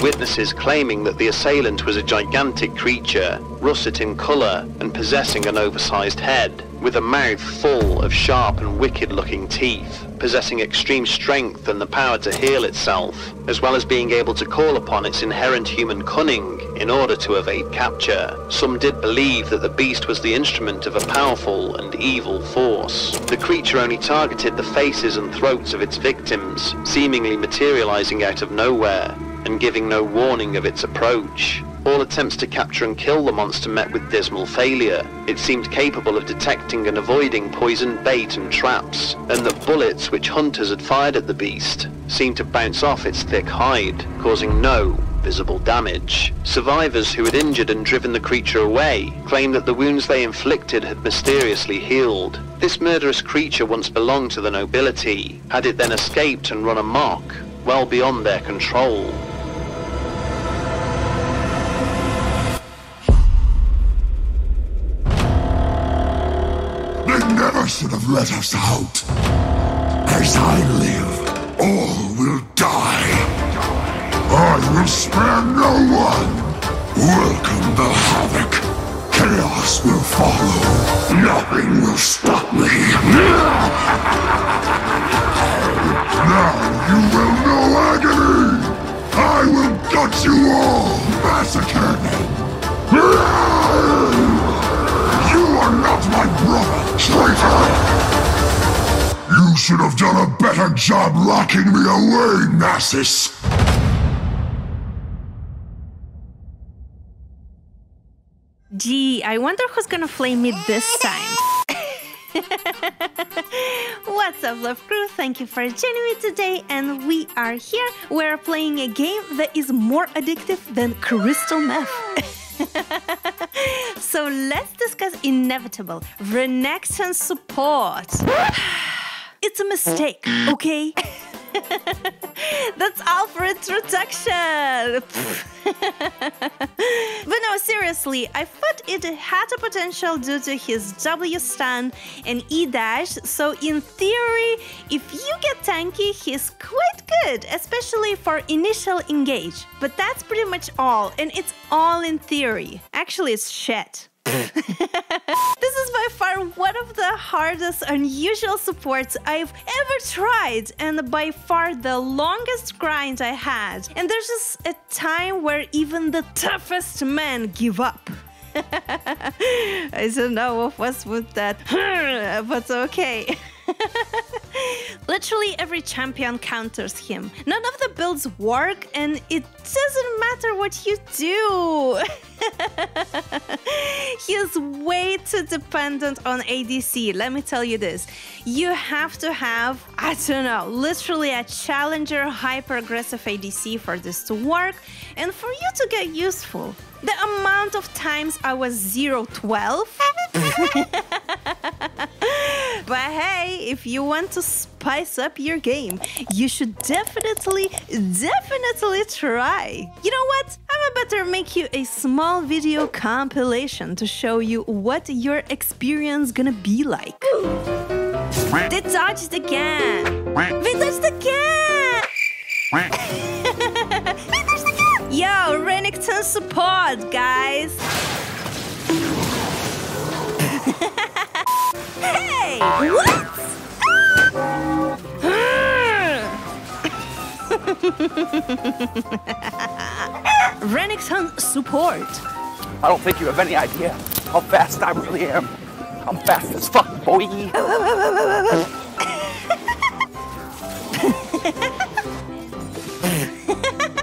witnesses claiming that the assailant was a gigantic creature, russet in colour and possessing an oversized head, with a mouth full of sharp and wicked-looking teeth, possessing extreme strength and the power to heal itself, as well as being able to call upon its inherent human cunning in order to evade capture. Some did believe that the beast was the instrument of a powerful and evil force. The creature only targeted the faces and throats of its victims, seemingly materializing out of nowhere and giving no warning of its approach. All attempts to capture and kill the monster met with dismal failure. It seemed capable of detecting and avoiding poison bait and traps, and that bullets which hunters had fired at the beast seemed to bounce off its thick hide, causing no visible damage. Survivors who had injured and driven the creature away claimed that the wounds they inflicted had mysteriously healed. This murderous creature once belonged to the nobility. Had it then escaped and run amok, well beyond their control? They never should have let us out. As I live, all will die. I will spare no one. Welcome the havoc. Chaos will follow. Nothing will stop me. Now you will know agony. I will gut you all, massacre them. You are not my brother, traitor! You should have done a better job locking me away, Nassus! Gee, I wonder who's gonna flame me this time. What's up, Love Crew? Thank you for joining me today, and we are here. We're playing a game that is more addictive than crystal meth. So let's discuss inevitable Renekton support. It's a mistake, okay? That's all for introduction. But no, seriously, I thought it had a potential due to his W stun and E dash, so in theory, if you get tanky, he's quite good, especially for initial engage. But that's pretty much all, and it's all in theory. Actually, it's shit. This is by far one of the hardest unusual supports I've ever tried, and by far the longest grind I had. And there's just a time where even the toughest men give up. I don't know what's with that, but okay. Literally every champion counters him. None of the builds work, and it doesn't matter what you do. He is way too dependent on ADC, let me tell you this. You have to have, I don't know, literally a challenger hyper-aggressive ADC for this to work, and for you to get useful. The amount of times I was 0-12. But hey, if you want to spice up your game, you should definitely try. You know what? I'm better make you a small video compilation to show you what your experience gonna be like. They dodged again! They dodged again! They dodged again! Yo, Renekton support, guys! Hey! What? Renekton support. I don't think you have any idea how fast I really am. I'm fast as fuck, boy.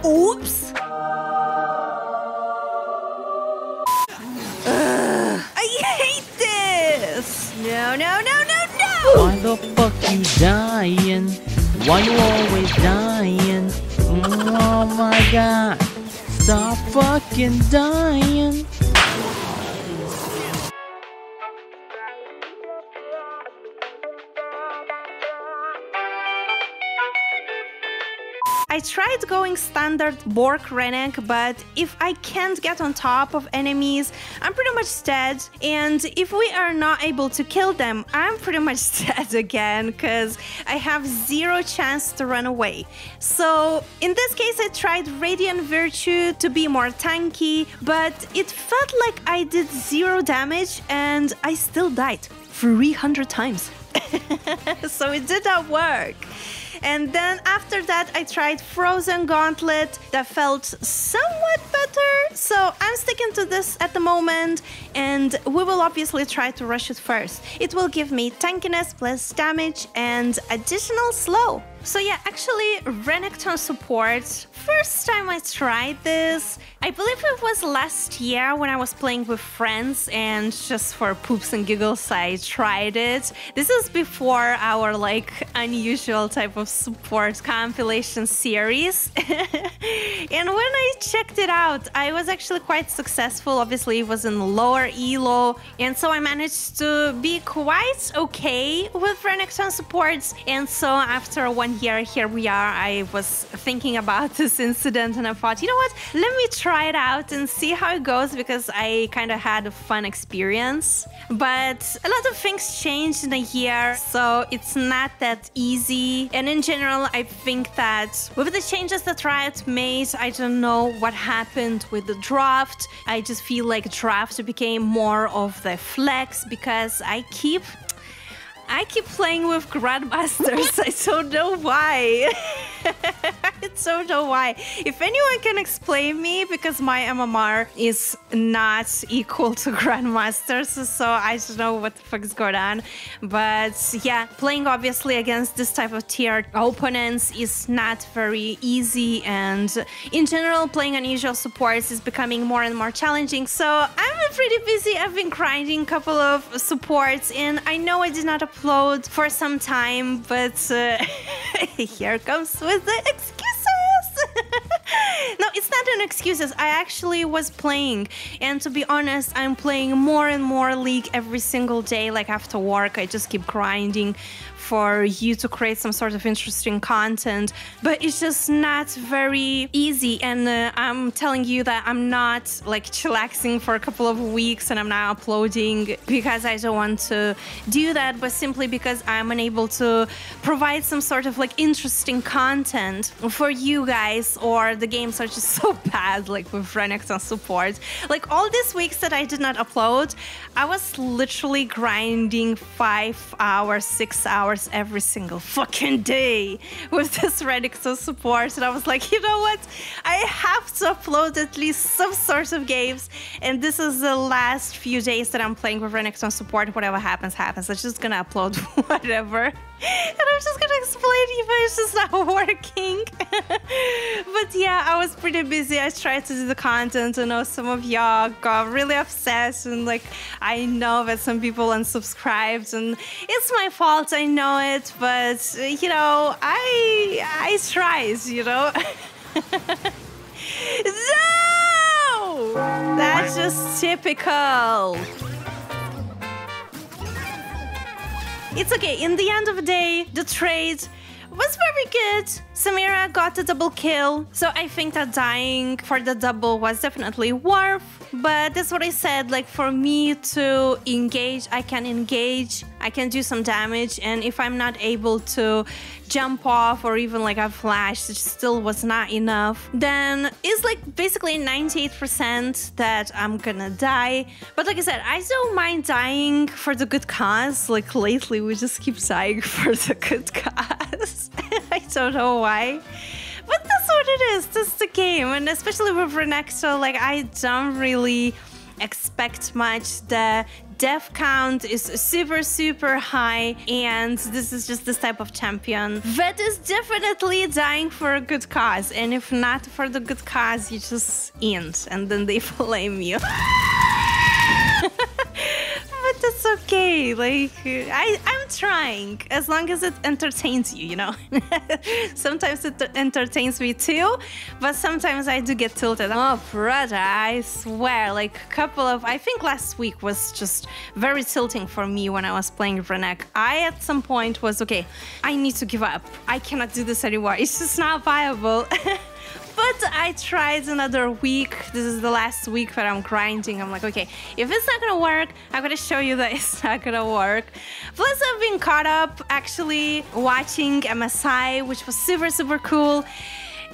Oops. I hate this. No. Why the fuck you dying? Why you always dying? Oh my god, stop fucking dying. I tried going standard Bork Renek, but if I can't get on top of enemies, I'm pretty much dead. And if we are not able to kill them, I'm pretty much dead again, because I have zero chance to run away. So in this case, I tried Radiant Virtue to be more tanky, but it felt like I did zero damage and I still died 300 times. So it did not work. And then after that, I tried Frozen Gauntlet. That felt somewhat better. So I'm sticking to this at the moment. And we will obviously try to rush it first. It will give me tankiness plus damage and additional slow. So yeah, actually, Renekton Support. First time I tried this, I believe it was last year when I was playing with friends, and just for poops and giggles, I tried it. This is before our like unusual type of support compilation series. And when I checked it out, I was actually quite successful. Obviously, it was in lower elo, and so I managed to be quite okay with Renekton supports. And so after 1 year, here we are. I was thinking about this incident and I thought, you know what, let me try it out and see how it goes, because I kind of had a fun experience. But a lot of things changed in a year, so it's not that easy. And in general, I think that with the changes that Riot made, I don't know what happened with the draft. I just feel like draft became more of the flex, because I keep playing with Grandmasters. I don't know why. I don't know why. If anyone can explain me, because my MMR is not equal to Grandmasters, so I don't know what the fuck is going on. But yeah, playing obviously against this type of tiered opponents is not very easy, and in general, playing unusual supports is becoming more and more challenging. So I'm pretty busy. I've been grinding a couple of supports, and I know I did not upload for some time, but here comes with the excuses. No, it's not an excuses. I actually was playing, and to be honest, I'm playing more and more League every single day. Like after work, I just keep grinding for you to create some sort of interesting content, but it's just not very easy. And I'm telling you that I'm not like chillaxing for a couple of weeks and I'm not uploading because I don't want to do that, but simply because I'm unable to provide some sort of like interesting content for you guys, or the games are just so bad, like with Renekton support. Like all these weeks that I did not upload, I was literally grinding 5 hours, 6 hours every single fucking day with this Renekton support, and I was like, you know what, I have to upload at least some sort of games. And this is the last few days that I'm playing with Renekton support. Whatever happens, happens. I'm just gonna upload whatever, and I'm just gonna explain even it's just not working. But yeah, I was pretty busy. I tried to do the content. I know some of y'all got really upset, and like I know that some people unsubscribed, and it's my fault, I know it, but you know, I tried, you know. No! That's just typical. It's okay, in the end of the day, the trade was very good. Samira got a double kill, so I think that dying for the double was definitely worth. But that's what I said, like for me to engage, I can do some damage, and if I'm not able to jump off or even like a flash, it still was not enough, then it's like basically 98% that I'm gonna die. But like I said, I don't mind dying for the good cause. Like lately we just keep dying for the good cause. I don't know why, but that's what it is. That's the game. And especially with Renekton, like I don't really expect much. The death count is super high, and this is just this type of champion that is definitely dying for a good cause, and if not for the good cause, you just end and then they blame you. But that's okay. okay. Like, I'm trying, as long as it entertains you, you know? Sometimes it entertains me too, but sometimes I do get tilted. Oh, brother, I swear, like a couple of, I think last week was just very tilting for me when I was playing Renek. I, at some point, was, okay, I need to give up. I cannot do this anymore. It's just not viable. But I tried another week. This is the last week where I'm grinding. I'm like, okay, if it's not gonna work, I'm gonna show you that it's not gonna work. Plus, I've been caught up actually watching MSI, which was super, super cool.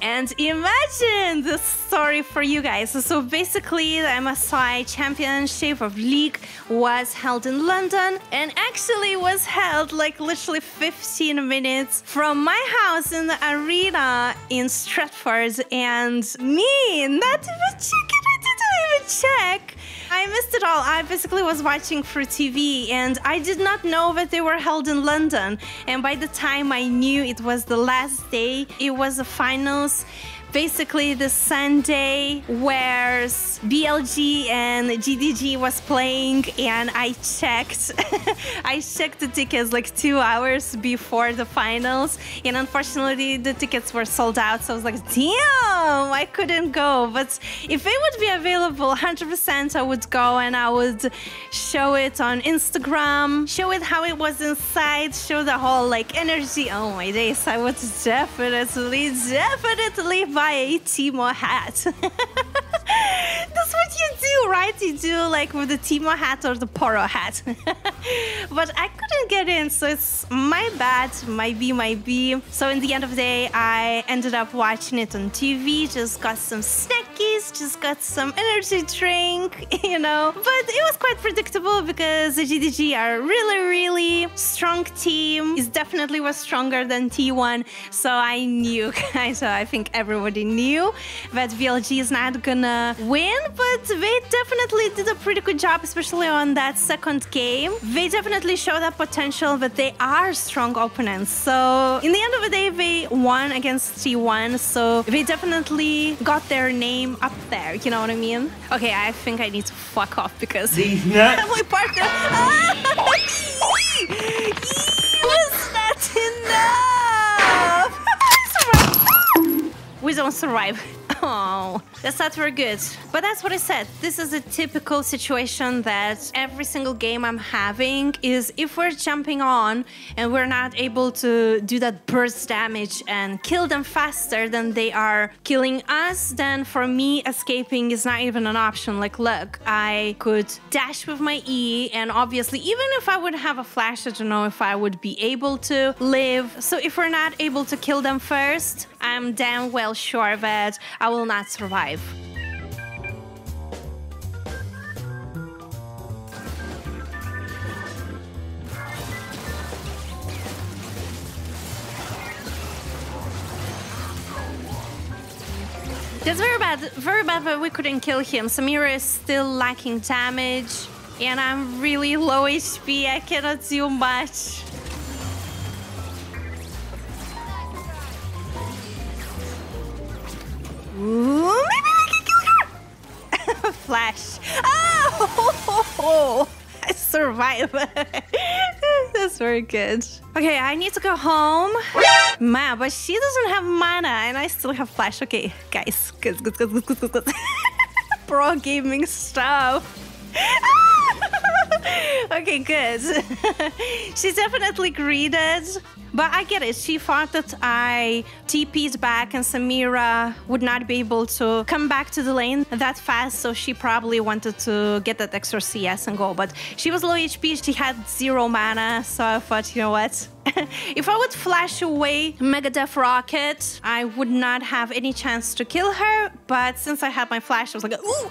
And imagine this story for you guys. So basically, the MSI Championship of League was held in London, and actually was held like literally 15 minutes from my house in the arena in Stratford. And me, not even checking, I didn't even check. I missed it all. I basically was watching through TV, and I did not know that they were held in London. And by the time I knew it was the last day, it was the finals. Basically the Sunday where BLG and GDG was playing, and I checked I checked the tickets like 2 hours before the finals, and unfortunately the tickets were sold out, so I was like, damn, I couldn't go. But if it would be available, 100% I would go, and I would show it on Instagram, show it how it was inside, show the whole like energy. Oh my days, I would definitely buy a Timo hat. That's what you do, right? You do like with the Timo hat or the Poro hat. But I couldn't get in, so it's my bad, my B. So in the end of the day, I ended up watching it on TV, just got some snackies, just got some energy drink, you know. But it was quite predictable because the GDG are really strong team. It definitely was stronger than T1, so I knew, guys, I think everybody knew that VLG is not gonna win, but they definitely did a pretty good job, especially on that second game. They definitely showed that potential, but they are strong opponents. So in the end of the day, they won against T1, so they definitely got their name up there, you know what I mean? Okay, I think I need to fuck off because my partner was not enough. We don't survive. Oh, that's not very good. But that's what I said. This is a typical situation that every single game I'm having is if we're jumping on and we're not able to do that burst damage and kill them faster than they are killing us, then for me, escaping is not even an option. Like, look, I could dash with my E, and obviously, even if I would have a flash, I don't know if I would be able to live. So if we're not able to kill them first, I'm damn well sure that I will not survive. That's very bad that we couldn't kill him. Samira is still lacking damage, and I'm really low HP, I cannot do much. Ooh, maybe we can kill her! Flash. Oh! I survived. That's very good. Okay, I need to go home. Man, but she doesn't have mana and I still have flash. Okay, guys. Good. Pro gaming stuff. Okay, good. She's definitely greeted. But I get it. She thought that I TP'd back and Samira would not be able to come back to the lane that fast, so she probably wanted to get that extra CS and go. But she was low HP, she had 0 mana, so I thought, you know what? If I would flash away Megadeth Rocket, I would not have any chance to kill her, but since I had my flash, I was like, ooh!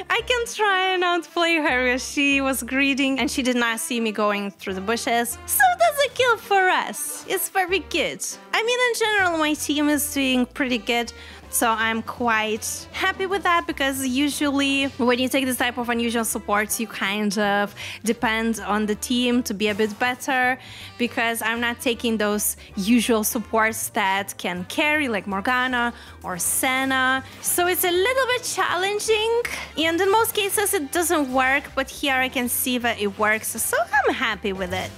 I can try and outplay her. She was greeting and she did not see me going through the bushes, so that's a kill for progress is very good. I mean, in general, my team is doing pretty good. So I'm quite happy with that, because usually when you take this type of unusual supports, you kind of depend on the team to be a bit better, because I'm not taking those usual supports that can carry, like Morgana or Senna. So it's a little bit challenging, and in most cases it doesn't work, but here I can see that it works, so I'm happy with it.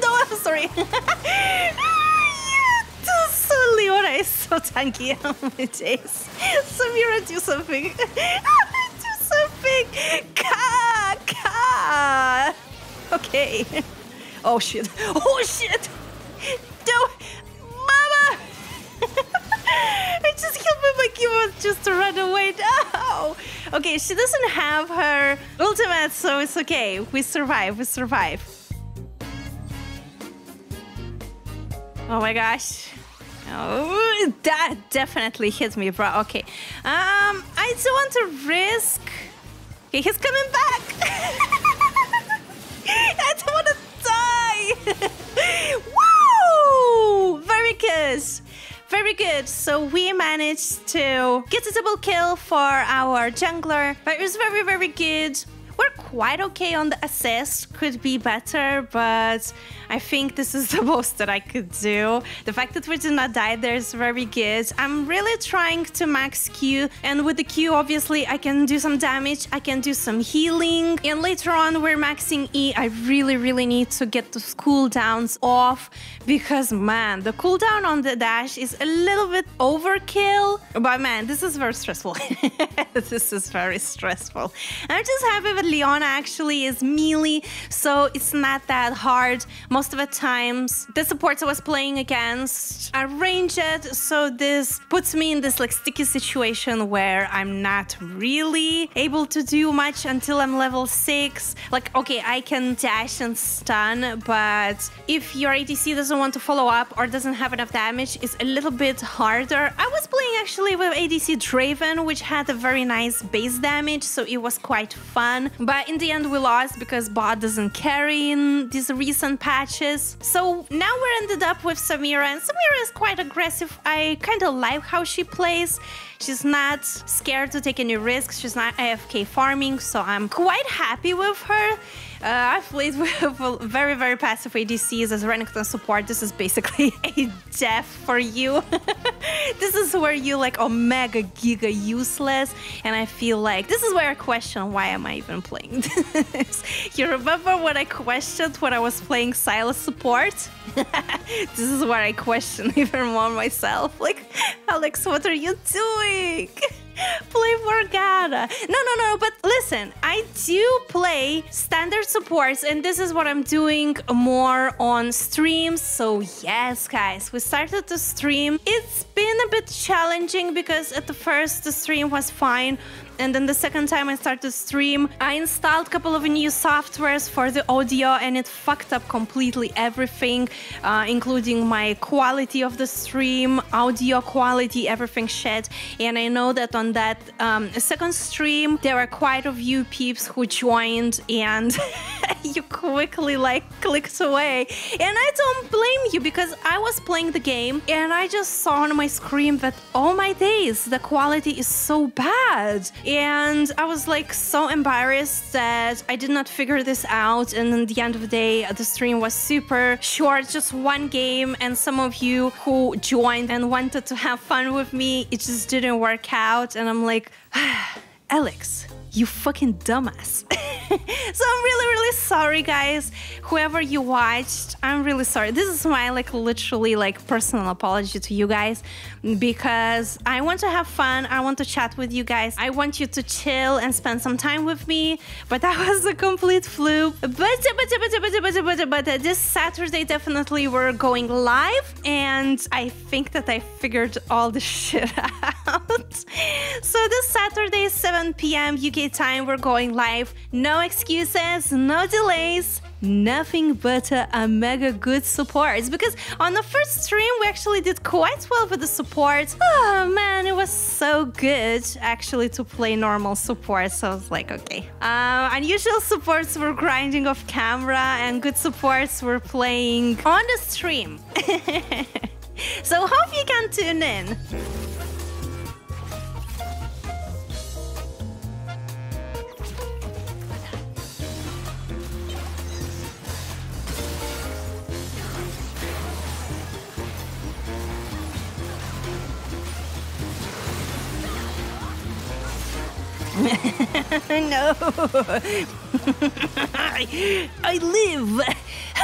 No, I'm sorry. Leona is so tanky. Oh my days. Samira, do something. Do something. Ka. Okay. Oh shit. Oh shit. No. Mama. I just killed my keyboard just to run away. No. Okay, she doesn't have her ultimate, so it's okay. We survive. We survive. Oh my gosh. Oh, that definitely hit me, bro. Okay. I don't want to risk. Okay, he's coming back. I don't want to die. Woo! Very good. Very good. So we managed to get a double kill for our jungler. But it was very, very good. We're quite okay on the assist, could be better, but I think this is the most that I could do. The fact that we did not die there is very good. I'm really trying to max Q, and with the Q, obviously, I can do some damage, I can do some healing, and later on, we're maxing E. I really, really need to get those cooldowns off, because, man, the cooldown on the dash is a little bit overkill, but, man, this is very stressful. This is very stressful. I'm just happy that Leona actually is melee, so it's not that hard. Most of the times, the supports I was playing against are ranged, so this puts me in this like sticky situation where I'm not really able to do much until I'm level 6. Like, okay, I can dash and stun, but if your ADC doesn't want to follow up or doesn't have enough damage, it's a little bit harder. I was playing actually with ADC Draven, which had a very nice base damage, so it was quite fun. But in the end, we lost because bot doesn't carry in these recent patches. So now we're ended up with Samira, and Samira is quite aggressive. I kind of like how she plays. She's not scared to take any risks. She's not AFK farming, so I'm quite happy with her. I've played with very, very passive ADCs as Renekton support. This is basically a death for you. This is where you like omega giga useless, and I feel like this is where I question why am I even playing this. You remember when I questioned when I was playing Silas support? This is where I question even more myself. Like, Alex, what are you doing? Play Morgana. No, but listen, I do play standard supports, and this is what I'm doing more on streams. So yes, guys, we started to stream. It's been a bit challenging because at the first the stream was fine, and then the second time I started to stream, I installed a couple of new softwares for the audio, and it fucked up completely everything, including my quality of the stream, audio quality, everything shit. And I know that on that second stream, there were quite a few peeps who joined, and you quickly like clicked away. And I don't blame you, because I was playing the game and I just saw on my screen that, oh my days, the quality is so bad. And I was like so embarrassed that I did not figure this out. And at the end of the day, the stream was super short, just one game. And some of you who joined and wanted to have fun with me, it just didn't work out. And I'm like, Alex, you fucking dumbass. So I'm really sorry, guys. Whoever you watched, I'm really sorry. This is my like literally like personal apology to you guys, because I want to have fun. I want to chat with you guys. I want you to chill and spend some time with me. But that was a complete fluke. But this Saturday definitely we're going live, and I think that I figured all this shit out. So this Saturday, 7 p.m. UK time, we're going live. No excuses, no delays. Nothing but a mega good support, because on the first stream we actually did quite well with the support. Oh man, it was so good actually to play normal support, so I was like, okay. Unusual supports were grinding off camera and good supports were playing on the stream. So hope you can tune in. No. I live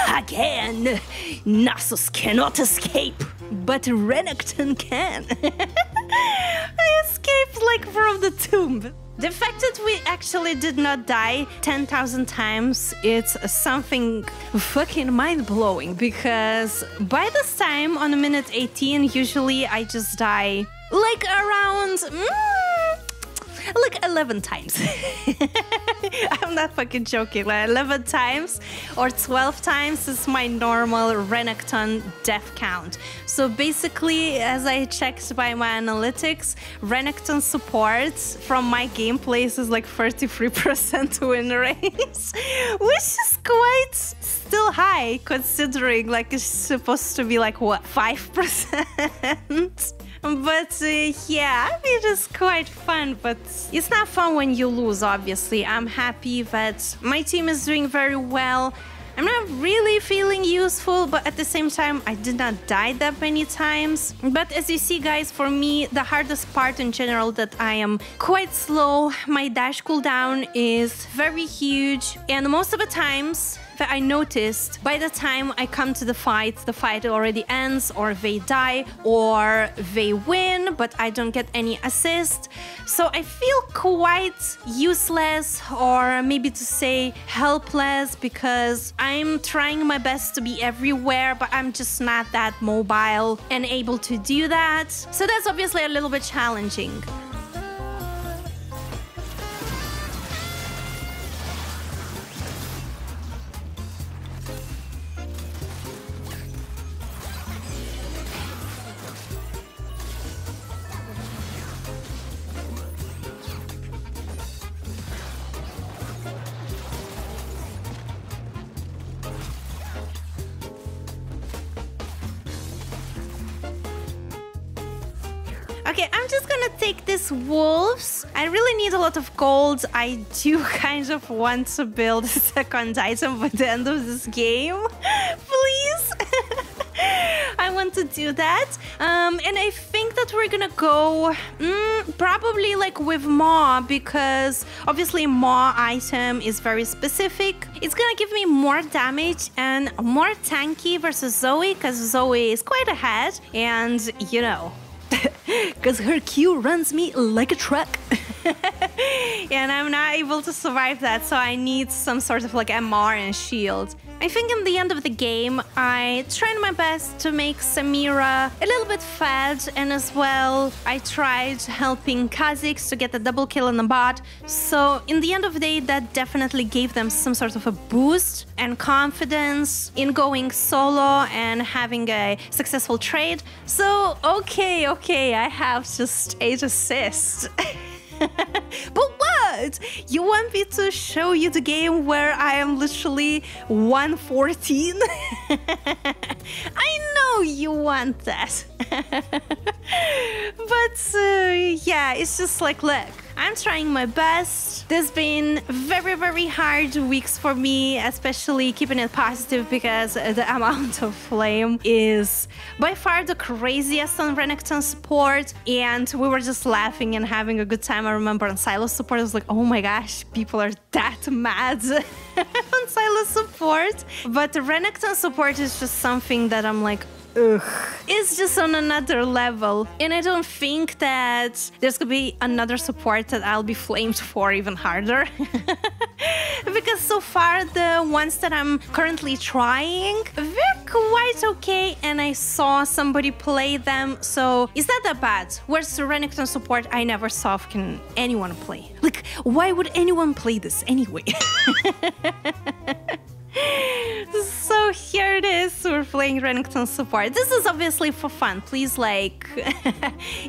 again. Nasus cannot escape, but Renekton can. I escaped like from the tomb. The fact that we actually did not die 10,000 times, it's something fucking mind-blowing, because by this time, on minute 18, usually I just die like around... like 11 times. I'm not fucking joking. Like 11 times or 12 times is my normal Renekton death count. So basically, as I checked by my analytics, Renekton support from my gameplays is like 33% win rate, which is quite still high considering like it's supposed to be like what, 5%. But yeah, I mean, it's quite fun, but it's not fun when you lose, obviously. I'm happy that my team is doing very well. I'm not really feeling useful, but at the same time, I did not die that many times. But as you see, guys, for me, the hardest part in general that I am quite slow. My dash cooldown is very huge, and most of the times that I noticed, by the time I come to the fight already ends, or they die, or they win, but I don't get any assist. So I feel quite useless, or maybe to say helpless, because I'm trying my best to be everywhere, but I'm just not that mobile and able to do that. So that's obviously a little bit challenging. Okay, I'm just gonna take these wolves. I really need a lot of gold. I do kind of want to build a second item by the end of this game. Please. I want to do that. And I think that we're gonna go probably like with Maw, because obviously Maw item is very specific. It's gonna give me more damage and more tanky versus Zoe, because Zoe is quite ahead, and you know, because her Q runs me like a truck. And I'm not able to survive that, so I need some sort of like MR and shield. I think in the end of the game, I tried my best to make Samira a little bit fed, and as well, I tried helping Kha'Zix to get the double kill in the bot. So in the end of the day, that definitely gave them some sort of a boost and confidence in going solo and having a successful trade. So okay, I have just 8 assists. But what? You want me to show you the game where I am literally 114? I know you want that. But yeah, it's just like, look, I'm trying my best. There's been very, very hard weeks for me, especially keeping it positive, because the amount of flame is by far the craziest on Renekton support, and we were just laughing and having a good time. I remember on Silo support, I was like, oh my gosh, people are that mad on Silo support. But the Renekton support is just something that I'm like, ugh. It's just on another level, and I don't think that there's gonna be another support that I'll be flamed for even harder. Because so far the ones that I'm currently trying, they're quite okay, and I saw somebody play them, so it's not that bad. Whereas the Renekton support, I never saw can anyone play. Like, why would anyone play this anyway? So here it is, we're playing Renekton support. This is obviously for fun. Please, like,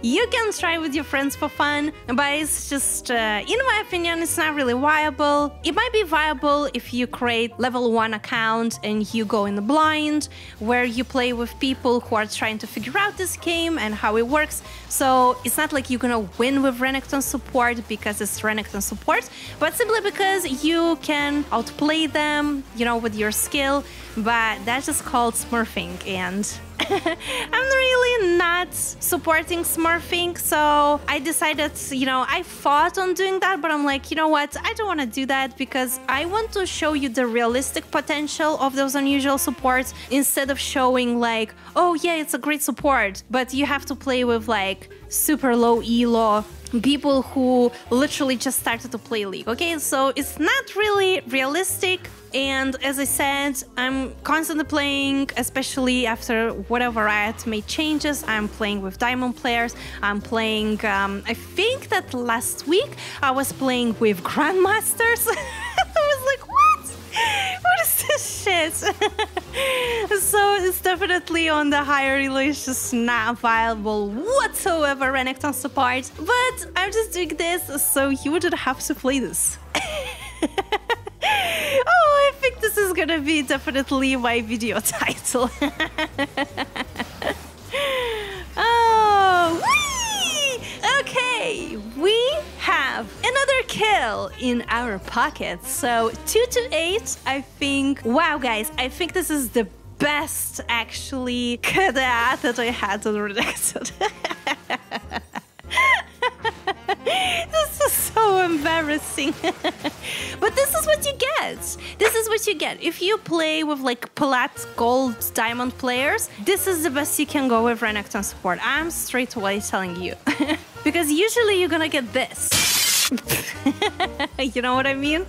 you can try with your friends for fun, but it's just, in my opinion, it's not really viable. It might be viable if you create level 1 account and you go in the blind, where you play with people who are trying to figure out this game and how it works. So it's not like you're gonna win with Renekton support because it's Renekton support, but simply because you can outplay them, you know, with your skill. But that's just called smurfing, and I'm really not supporting smurfing, so I decided, you know, I thought on doing that, but I'm like, you know what, I don't want to do that because I want to show you the realistic potential of those unusual supports instead of showing like, oh yeah, it's a great support, but you have to play with like super low elo people who literally just started to play League, okay? So it's not really realistic. And as I said, I'm constantly playing, especially after whatever Riot made changes. I'm playing with Diamond players. I'm playing, I think that last week I was playing with Grandmasters. I was like, what? What is this shit? So it's definitely on the higher elo, it's just not viable whatsoever, Renekton support. But I'm just doing this so you wouldn't have to play this. Oh, I think this is gonna be definitely my video title. Oh, whee! Okay, we have another kill in our pocket. So 2-8, I think. Wow, guys, I think this is the best, actually, KDA that I had on Renekton. This is so embarrassing. But this is what you get. This is what you get. If you play with like Plat, Gold, Diamond players, this is the best you can go with Renekton support. I'm straight away telling you. Because usually you're gonna get this. You know what I mean?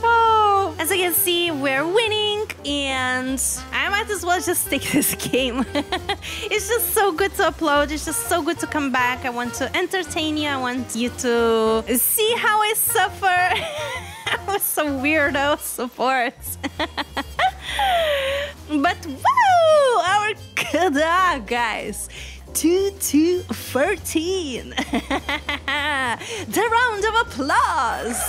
Oh, as you can see, we're winning, and I might as well just take this game. It's just so good to upload. It's just so good to come back. I want to entertain you. I want you to see how I suffer with some weirdo supports. But woo! Our KDA, guys. 2-13. The round of applause.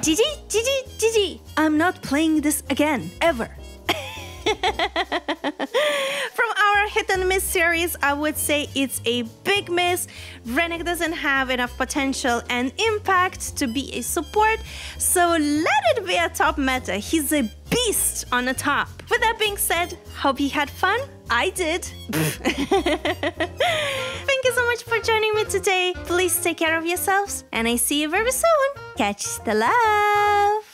GG. I'm not playing this again, ever. From our hit and miss series, I would say it's a big miss. Renek doesn't have enough potential and impact to be a support, so let it be a top meta. He's a beast on the top. With that being said, hope you had fun. I did. Thank you so much for joining me today. Please take care of yourselves, and I see you very soon. Catch the love.